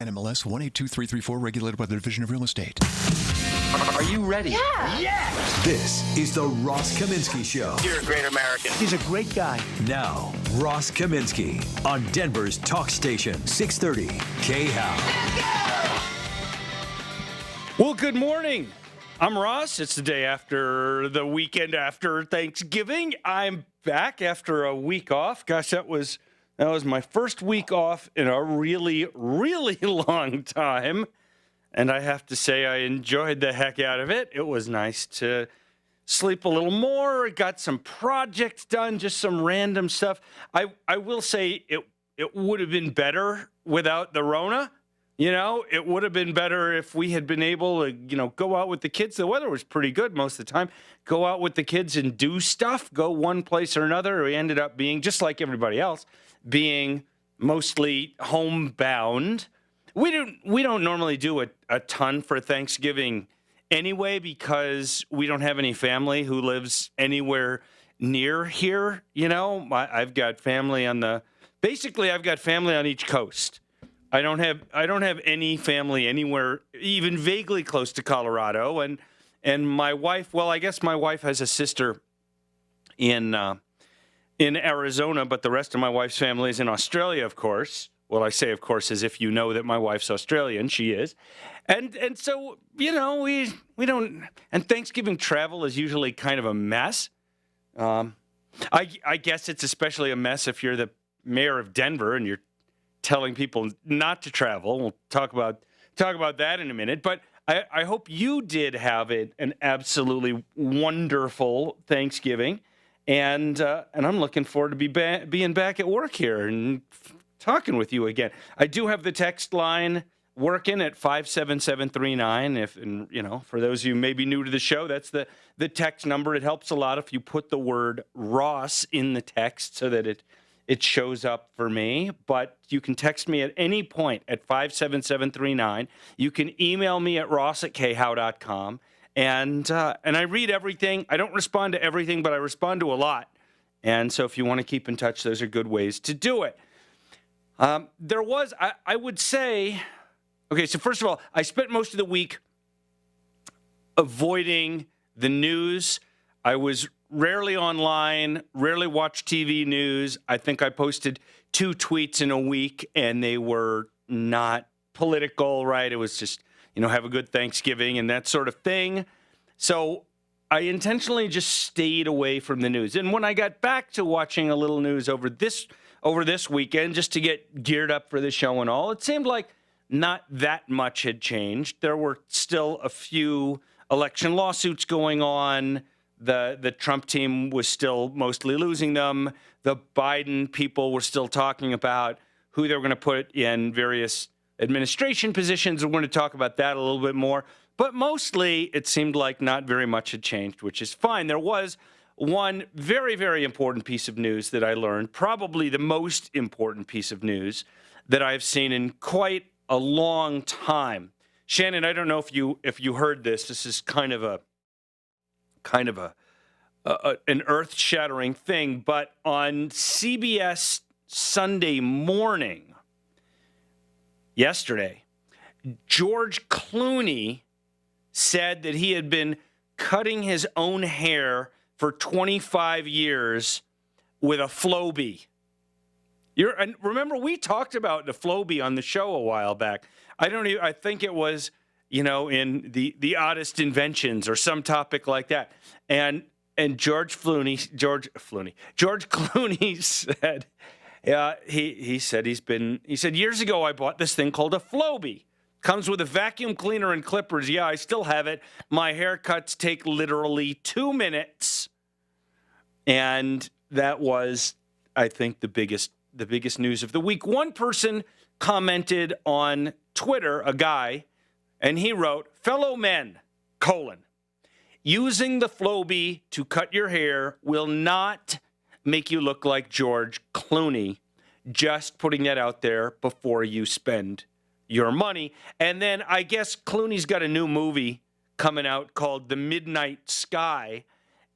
NMLS 182334, regulated by the Division of Real Estate. Are you ready? Yeah. Yes! This is the Ross Kaminsky Show. You're a great American. He's a great guy. Now, Ross Kaminsky on Denver's talk station, 630 KHOW. Well, good morning. I'm Ross. It's the day after the weekend after Thanksgiving. I'm back after a week off. Gosh, that was my first week off in a really, really long time. And I have to say I enjoyed the heck out of it. It was nice to sleep a little more. Got some projects done, just some random stuff. I will say it would have been better without the Rona. You know, it would have been better if we had been able to, go out with the kids. The weather was pretty good most of the time. Go out with the kids and do stuff, go one place or another. We ended up being, just like everybody else, being mostly homebound. We don't normally do a ton for Thanksgiving anyway, because we don't have any family who lives anywhere near here. I've got family I've got family on each coast. I don't have any family anywhere even vaguely close to Colorado, and my wife, well, I guess my wife has a sister in Arizona, but the rest of my wife's family is in Australia, of course. Well, I say of course as if you know that my wife's Australian. She is. And so, we don't, and Thanksgiving travel is usually kind of a mess. I guess it's especially a mess if you're the mayor of Denver and you're telling people not to travel. We'll talk about that in a minute. But I hope you did have an absolutely wonderful Thanksgiving, and I'm looking forward to being back at work here and talking with you again. I do have the text line working at 57739. For those of you maybe new to the show, that's the text number. It helps a lot if you put the word Ross in the text so that it shows up for me. But you can text me at any point at 57739. You can email me at ross@khow.com. And I read everything. I don't respond to everything, but I respond to a lot. And so if you want to keep in touch, those are good ways to do it. I would say, okay, so first of all, I spent most of the week avoiding the news. I was rarely online, rarely watched TV news. I think I posted 2 tweets in a week, and they were not political, right? It was just, have a good Thanksgiving and that sort of thing. So I intentionally just stayed away from the news. And when I got back to watching a little news over this weekend, just to get geared up for the show and all, it seemed like not that much had changed. There were still a few election lawsuits going on. The Trump team was still mostly losing them. The Biden people were still talking about who they were going to put in various administration positions. We're going to talk about that a little bit more. But mostly, it seemed like not very much had changed, which is fine. There was one very, very important piece of news that I learned, probably the most important piece of news that I've seen in quite a long time. Shannon, I don't know if you heard this. This is kind of an earth-shattering thing, but on CBS Sunday morning yesterday, George Clooney said that he had been cutting his own hair for 25 years with a Flowbee. And remember, we talked about the Flowbee on the show a while back. I think it was, in the oddest inventions or some topic like that. And George Clooney said, he said years ago I bought this thing called a Flowbee. Comes with a vacuum cleaner and clippers. Yeah, I still have it. My haircuts take literally 2 minutes. And that was, I think, the biggest news of the week. One person commented on Twitter, a guy, and he wrote, "Fellow men, using the Flowbee to cut your hair will not make you look like George Clooney. Just putting that out there before you spend your money." And then I guess Clooney's got a new movie coming out called The Midnight Sky,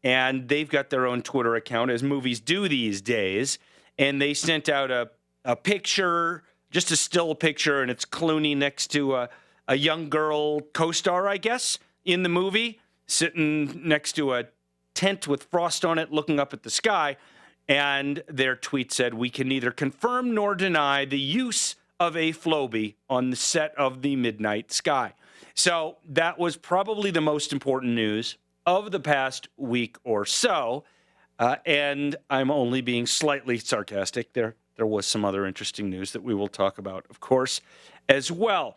and they've got their own Twitter account, as movies do these days, and they sent out a picture just a still picture, and it's Clooney next to a young girl co-star, I guess, in the movie, sitting next to a tent with frost on it, looking up at the sky. And their tweet said, "We can neither confirm nor deny the use of a Flowbee on the set of The Midnight Sky." So that was probably the most important news of the past week or so. And I'm only being slightly sarcastic. There was some other interesting news that we will talk about, of course, as well.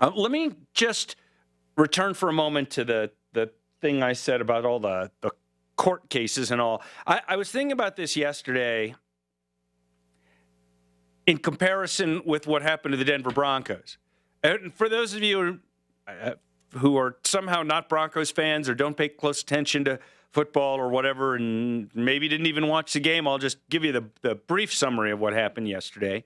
Let me just return for a moment to the thing I said about all the court cases and all. I was thinking about this yesterday in comparison with what happened to the Denver Broncos. And for those of you who are somehow not Broncos fans or don't pay close attention to football or whatever and maybe didn't even watch the game, I'll just give you the brief summary of what happened yesterday.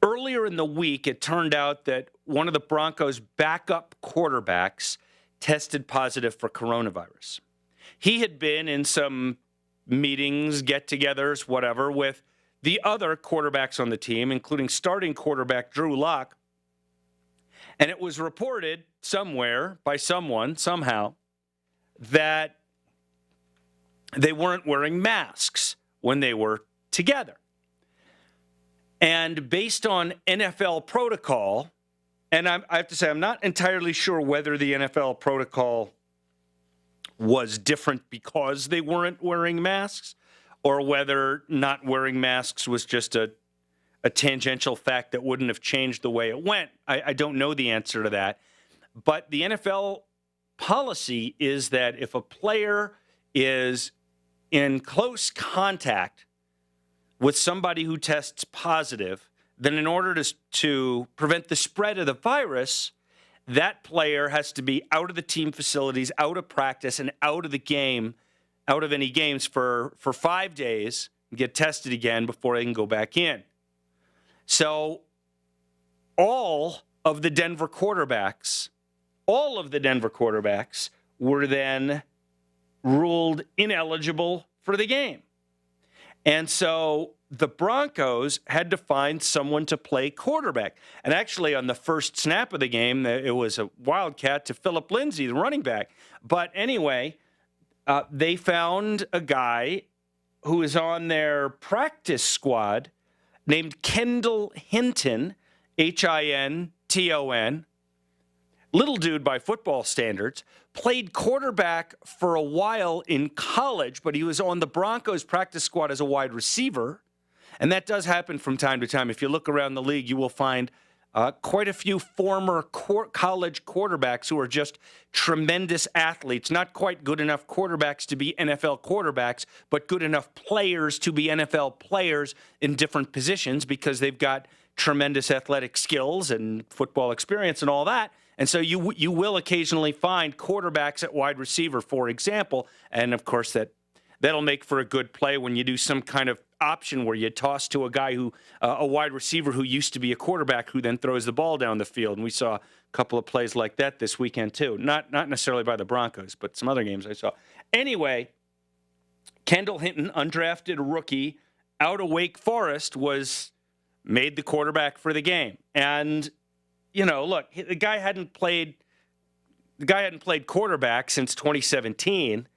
Earlier in the week, it turned out that one of the Broncos' backup quarterbacks tested positive for coronavirus. He had been in some meetings, get-togethers, whatever, with the other quarterbacks on the team, including starting quarterback Drew Lock. And it was reported somewhere by someone, somehow, that they weren't wearing masks when they were together. And based on NFL protocol, and I have to say, I'm not entirely sure whether the NFL protocol was different because they weren't wearing masks or whether not wearing masks was just a tangential fact that wouldn't have changed the way it went. I don't know the answer to that. But the NFL policy is that if a player is in close contact with somebody who tests positive, then in order to prevent the spread of the virus, that player has to be out of the team facilities, out of practice, and out of the game, out of any games for 5 days, and get tested again before they can go back in. So all of the Denver quarterbacks were then ruled ineligible for the game. And so the Broncos had to find someone to play quarterback. And actually, on the first snap of the game, it was a wildcat to Philip Lindsay, the running back. But anyway, they found a guy who is on their practice squad named Kendall Hinton, Hinton, little dude by football standards, played quarterback for a while in college, but he was on the Broncos practice squad as a wide receiver. And that does happen from time to time. If you look around the league, you will find quite a few former college quarterbacks who are just tremendous athletes, not quite good enough quarterbacks to be NFL quarterbacks, but good enough players to be NFL players in different positions because they've got tremendous athletic skills and football experience and all that. And so you will occasionally find quarterbacks at wide receiver, for example, and of course that'll make for a good play when you do some kind of option where you toss to a guy a wide receiver who used to be a quarterback who then throws the ball down the field. And we saw a couple of plays like that this weekend too. Not necessarily by the Broncos, but some other games I saw. Anyway, Kendall Hinton, undrafted rookie, out of Wake Forest, was made the quarterback for the game. And you know, look, the guy hadn't played quarterback since 2017,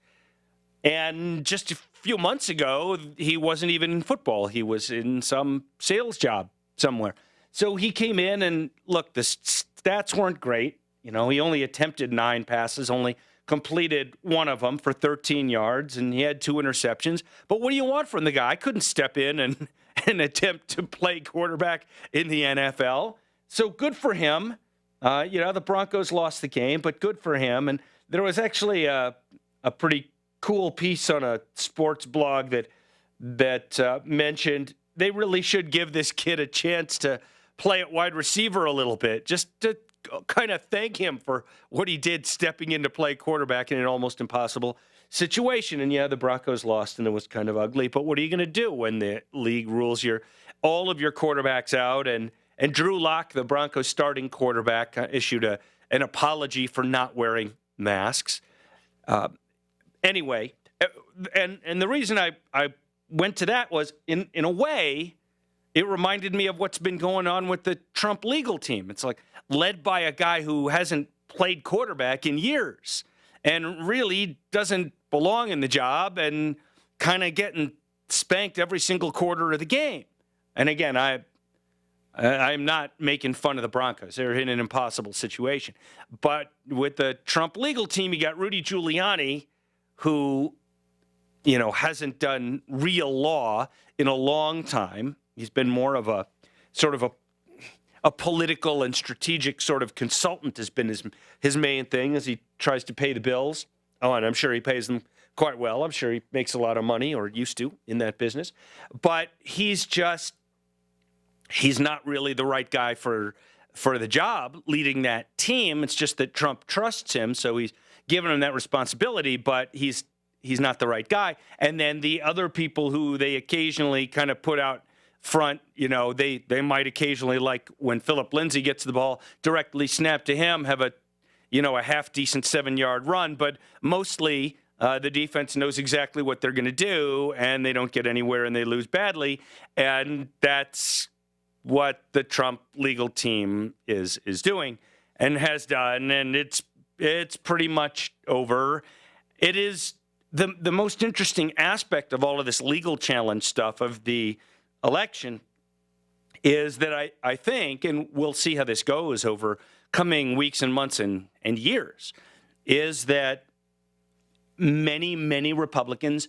and just a few months ago, he wasn't even in football. He was in some sales job somewhere. So he came in, and look, the stats weren't great. You know, he only attempted 9 passes, only completed one of them for 13 yards, and he had 2 interceptions. But what do you want from the guy? I couldn't step in and attempt to play quarterback in the NFL. So good for him. The Broncos lost the game, but good for him. And there was actually a pretty cool piece on a sports blog that mentioned they really should give this kid a chance to play at wide receiver a little bit, just to kind of thank him for what he did stepping in to play quarterback in an almost impossible situation. And yeah, the Broncos lost, and it was kind of ugly. But what are you going to do when the league rules all of your quarterbacks out? And Drew Lock, the Broncos starting quarterback, issued an apology for not wearing masks. Anyway, and the reason I went to that was, in a way, it reminded me of what's been going on with the Trump legal team. It's like led by a guy who hasn't played quarterback in years and really doesn't belong in the job and kind of getting spanked every single quarter of the game. And again, I'm not making fun of the Broncos. They're in an impossible situation. But with the Trump legal team, you got Rudy Giuliani, who, hasn't done real law in a long time. He's been more of a sort of a political and strategic sort of consultant has been his main thing as he tries to pay the bills. Oh, and I'm sure he pays them quite well. I'm sure he makes a lot of money, or used to, in that business. But he's not really the right guy for the job leading that team. It's just that Trump trusts him, so he's given him that responsibility, but he's not the right guy. And then the other people who they occasionally kind of put out front, they might occasionally, like when Philip Lindsay gets the ball, directly snap to him, have a half-decent 7-yard run, but mostly the defense knows exactly what they're going to do, and they don't get anywhere, and they lose badly. And that's what the Trump legal team is doing and has done, and it's pretty much over. It is the most interesting aspect of all of this legal challenge stuff of the election is that I think, and we'll see how this goes over coming weeks and months and years, is that many, many Republicans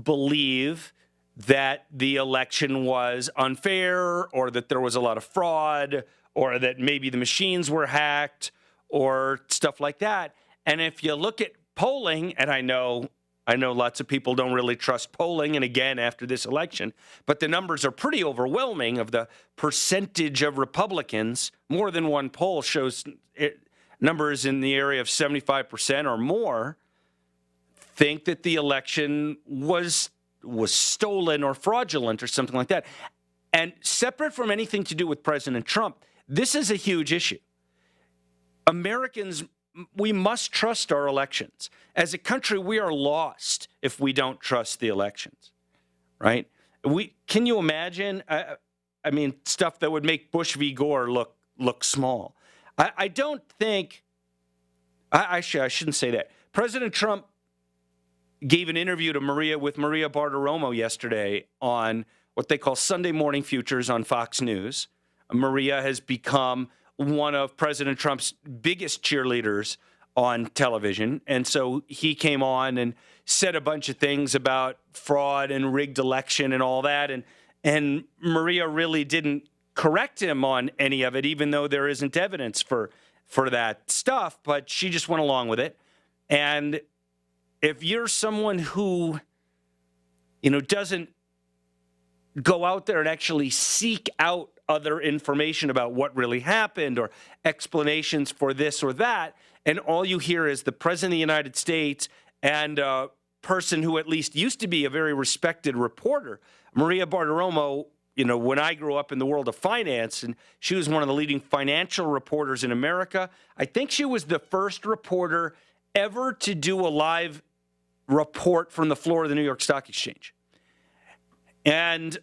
believe that the election was unfair, or that there was a lot of fraud, or that maybe the machines were hacked, or stuff like that. And if you look at polling, and I know lots of people don't really trust polling, and again, after this election, but the numbers are pretty overwhelming of the percentage of Republicans. More than one poll shows numbers in the area of 75% or more think that the election was stolen or fraudulent or something like that. And separate from anything to do with President Trump, this is a huge issue. Americans, we must trust our elections. As a country, we are lost if we don't trust the elections, right? Can you imagine? Stuff that would make Bush v. Gore look small. I don't think. I shouldn't say that. President Trump gave an interview to Maria Bartiromo yesterday on what they call Sunday Morning Futures on Fox News. Maria has become one of President Trump's biggest cheerleaders on television. And so he came on and said a bunch of things about fraud and rigged election and all that. And Maria really didn't correct him on any of it, even though there isn't evidence for that stuff. But she just went along with it. And if you're someone who, doesn't go out there and actually seek out other information about what really happened or explanations for this or that, and all you hear is the President of the United States and a person who at least used to be a very respected reporter, Maria Bartiromo, when I grew up in the world of finance, and she was one of the leading financial reporters in America. I think she was the first reporter ever to do a live report from the floor of the New York Stock Exchange. And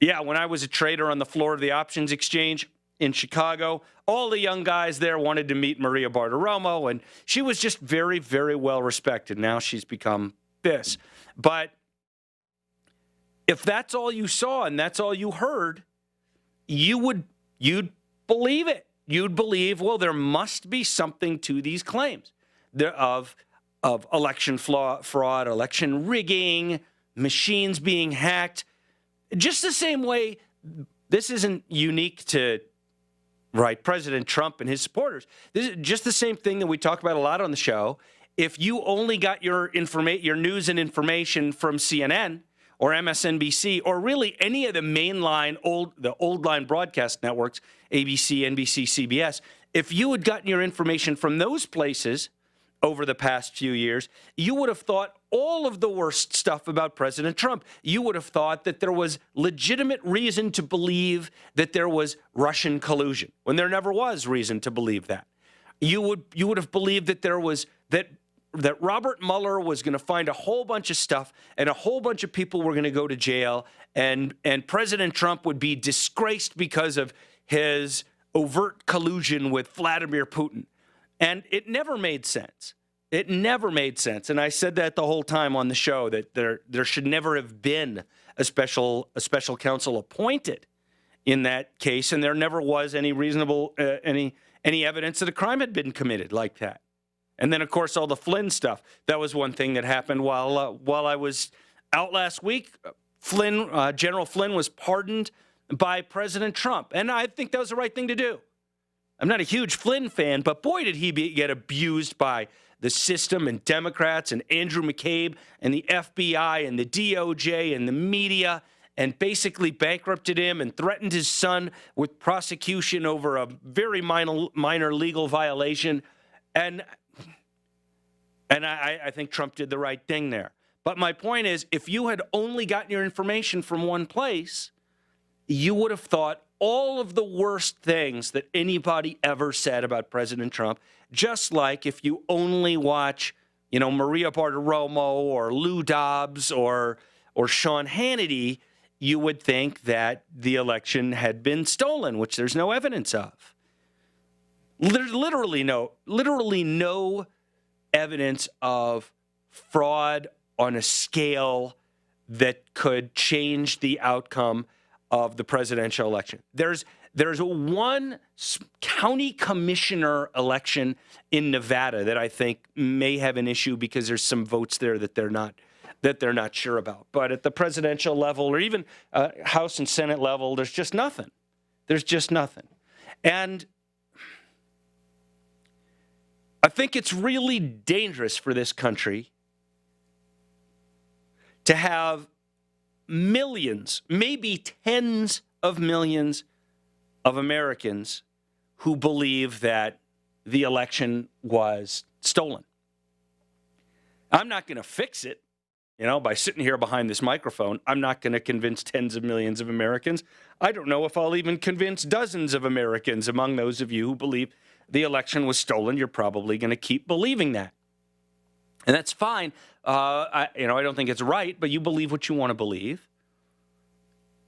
yeah, when I was a trader on the floor of the options exchange in Chicago, all the young guys there wanted to meet Maria Bartiromo, and she was just very, very well respected. Now she's become this. But if that's all you saw and that's all you heard, you'd believe it. You'd believe, well, there must be something to these claims of election fraud, election rigging, machines being hacked. Just the same way, this isn't unique to President Trump and his supporters. This is just the same thing that we talk about a lot on the show. If you only got your news and information from CNN or MSNBC or really any of the mainline old line broadcast networks, ABC, NBC, CBS, if you had gotten your information from those places over the past few years, you would have thought all of the worst stuff about President Trump. You would have thought that there was legitimate reason to believe that there was Russian collusion when there never was reason to believe that. You would have believed that Robert Mueller was going to find a whole bunch of stuff and a whole bunch of people were going to go to jail, and President Trump would be disgraced because of his overt collusion with Vladimir Putin. And it never made sense. It never made sense. And I said that the whole time on the show, that there should never have been a special counsel appointed in that case, and there never was any reasonable any evidence that a crime had been committed like that. And then, of course, all the Flynn stuff. That was one thing that happened while I was out last week. General Flynn was pardoned by President Trump, and I think that was the right thing to do. I'm not a huge Flynn fan, but boy, did he get abused by the system and Democrats and Andrew McCabe and the FBI and the DOJ and the media, and basically bankrupted him and threatened his son with prosecution over a very minor legal violation. And I think Trump did the right thing there. But my point is, if you had only gotten your information from one place, you would have thought all of the worst things that anybody ever said about President Trump, just like if you only watch, Maria Bartiromo or Lou Dobbs or Sean Hannity, you would think that the election had been stolen, which there's no evidence of. Literally no evidence of fraud on a scale that could change the outcome of the presidential election. There's one county commissioner election in Nevada that I think may have an issue because there's some votes there that they're not sure about. But at the presidential level, or even House and Senate level, there's just nothing. There's just nothing. And I think it's really dangerous for this country to have millions, maybe tens of millions of Americans who believe that the election was stolen. I'm not going to fix it, by sitting here behind this microphone. I'm not going to convince tens of millions of Americans. I don't know if I'll even convince dozens of Americans among those of you who believe the election was stolen. You're probably going to keep believing that. And that's fine. I don't think it's right, but you believe what you want to believe.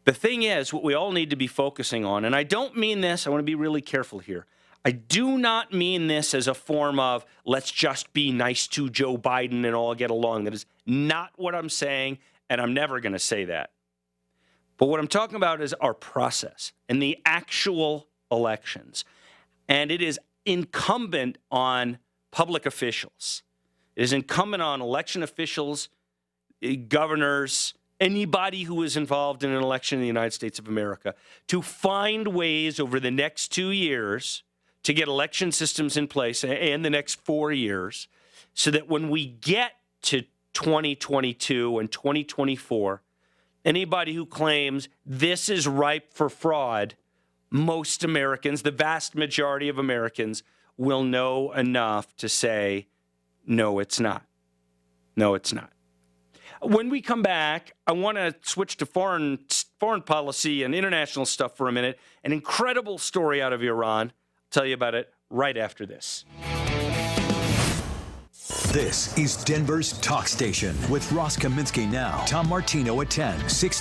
The thing is, what we all need to be focusing on, and I don't mean this, I want to be really careful here. I do not mean this as a form of let's just be nice to Joe Biden and all get along. That is not what I'm saying, and I'm never going to say that. But what I'm talking about is our process and the actual elections. And it is incumbent on public officials. It is incumbent on election officials, governors, anybody who is involved in an election in the United States of America to find ways over the next 2 years to get election systems in place and the next 4 years so that when we get to 2022 and 2024, anybody who claims this is ripe for fraud, most Americans, the vast majority of Americans, will know enough to say, no, it's not. No, it's not. When we come back, I want to switch to foreign policy and international stuff for a minute. An incredible story out of Iran. I'll tell you about it right after this. This is Denver's Talk Station with Ross Kaminsky now. Tom Martino at 10, 6